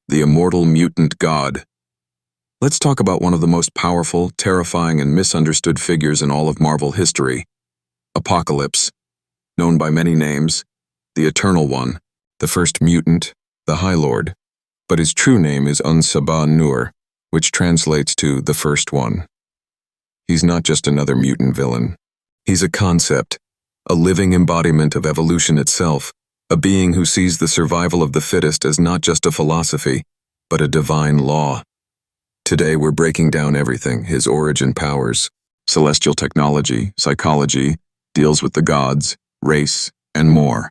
the immortal mutant god. Let's talk about one of the most powerful, terrifying, and misunderstood figures in all of Marvel history, Apocalypse. Known by many names, the Eternal One, the first mutant, the High Lord. But his true name is En Sabah Nur, which translates to the First One. He's not just another mutant villain. He's a concept, a living embodiment of evolution itself, a being who sees the survival of the fittest as not just a philosophy, but a divine law. Today we're breaking down everything: his origin, powers, celestial technology, psychology, deals with the gods, race, and more.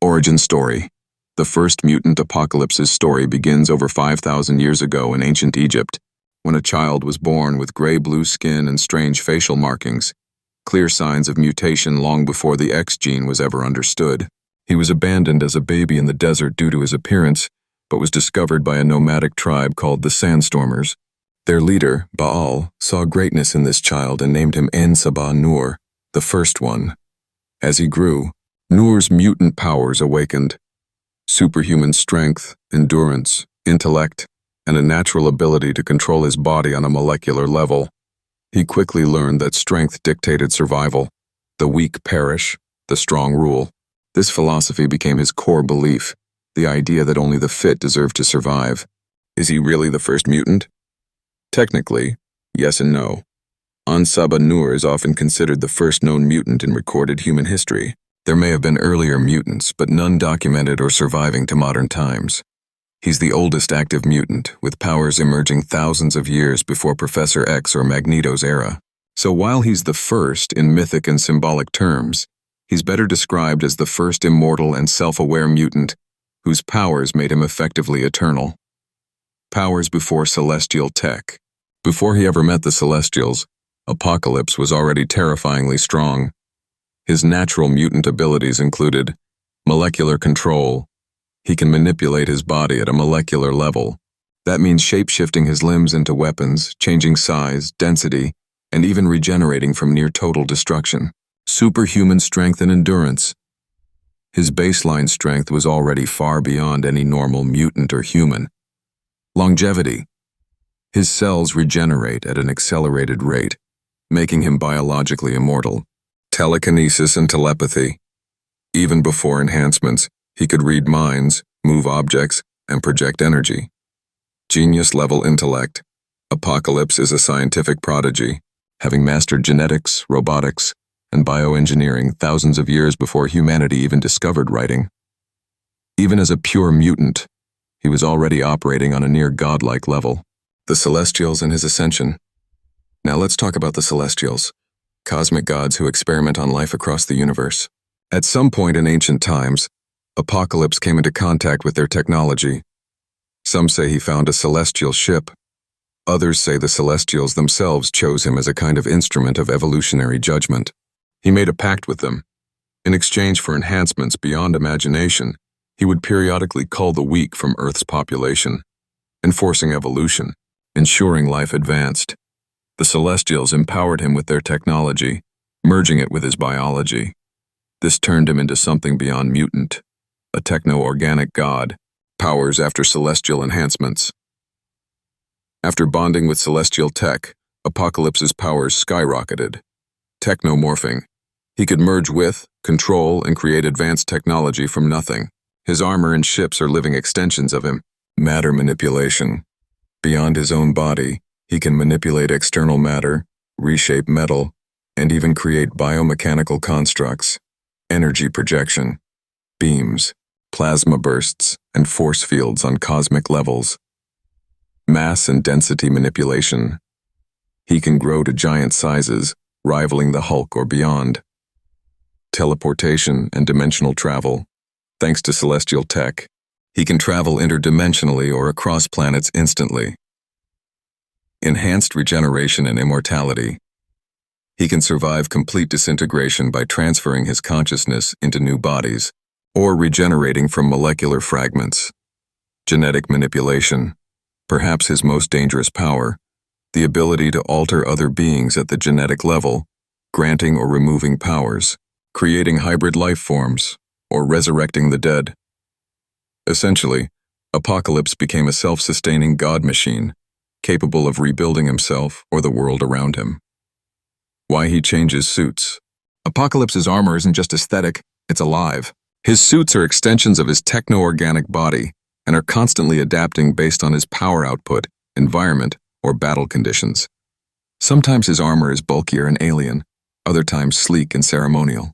Origin story. The first mutant Apocalypse's story begins over 5,000 years ago in ancient Egypt, when a child was born with gray-blue skin and strange facial markings, clear signs of mutation long before the X gene was ever understood. He was abandoned as a baby in the desert due to his appearance, but was discovered by a nomadic tribe called the Sandstormers. Their leader, Baal, saw greatness in this child and named him En Sabah Nur, the First One. As he grew, Nur's mutant powers awakened. Superhuman strength, endurance, intellect, and a natural ability to control his body on a molecular level. He quickly learned that strength dictated survival. The weak perish, the strong rule. This philosophy became his core belief, the idea that only the fit deserve to survive. Is he really the first mutant? Technically, yes and no. En Sabah Nur is often considered the first known mutant in recorded human history. There may have been earlier mutants, but none documented or surviving to modern times. He's the oldest active mutant, with powers emerging thousands of years before Professor X or Magneto's era. So while he's the first in mythic and symbolic terms, he's better described as the first immortal and self-aware mutant, whose powers made him effectively eternal. Powers before celestial tech. Before he ever met the Celestials, Apocalypse was already terrifyingly strong. His natural mutant abilities included molecular control. He can manipulate his body at a molecular level. That means shape-shifting his limbs into weapons, changing size, density, and even regenerating from near-total destruction. Superhuman strength and endurance. His baseline strength was already far beyond any normal mutant or human. Longevity. His cells regenerate at an accelerated rate, making him biologically immortal. Telekinesis and telepathy. Even before enhancements, he could read minds, move objects, and project energy. Genius-level intellect. Apocalypse is a scientific prodigy, having mastered genetics, robotics, and bioengineering thousands of years before humanity even discovered writing. Even as a pure mutant, he was already operating on a near godlike level. The Celestials and his ascension. Now let's talk about the Celestials, cosmic gods who experiment on life across the universe. At some point in ancient times, Apocalypse came into contact with their technology. Some say he found a celestial ship. Others say the Celestials themselves chose him as a kind of instrument of evolutionary judgment. He made a pact with them. In exchange for enhancements beyond imagination, he would periodically cull the weak from Earth's population, enforcing evolution, ensuring life advanced. The Celestials empowered him with their technology, merging it with his biology. This turned him into something beyond mutant, a techno-organic god, powers after celestial enhancements. After bonding with celestial tech, Apocalypse's powers skyrocketed. Technomorphing. He could merge with, control, and create advanced technology from nothing. His armor and ships are living extensions of him. Matter manipulation. Beyond his own body, he can manipulate external matter, reshape metal, and even create biomechanical constructs. Energy projection. Beams, plasma bursts, and force fields on cosmic levels. Mass and density manipulation. He can grow to giant sizes, rivaling the Hulk or beyond. Teleportation and dimensional travel. Thanks to celestial tech, he can travel interdimensionally or across planets instantly. Enhanced regeneration and immortality. He can survive complete disintegration by transferring his consciousness into new bodies, or regenerating from molecular fragments. Genetic manipulation. Perhaps his most dangerous power, the ability to alter other beings at the genetic level, granting or removing powers, creating hybrid life forms, or resurrecting the dead. Essentially, Apocalypse became a self-sustaining god machine, capable of rebuilding himself or the world around him. Why he changes suits. Apocalypse's armor isn't just aesthetic, it's alive. His suits are extensions of his techno-organic body and are constantly adapting based on his power output, environment, or battle conditions. Sometimes his armor is bulkier and alien, other times sleek and ceremonial.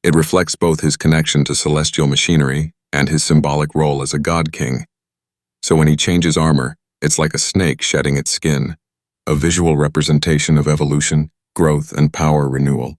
It reflects both his connection to celestial machinery and his symbolic role as a god king. So when he changes armor, it's like a snake shedding its skin, a visual representation of evolution, growth, and power renewal.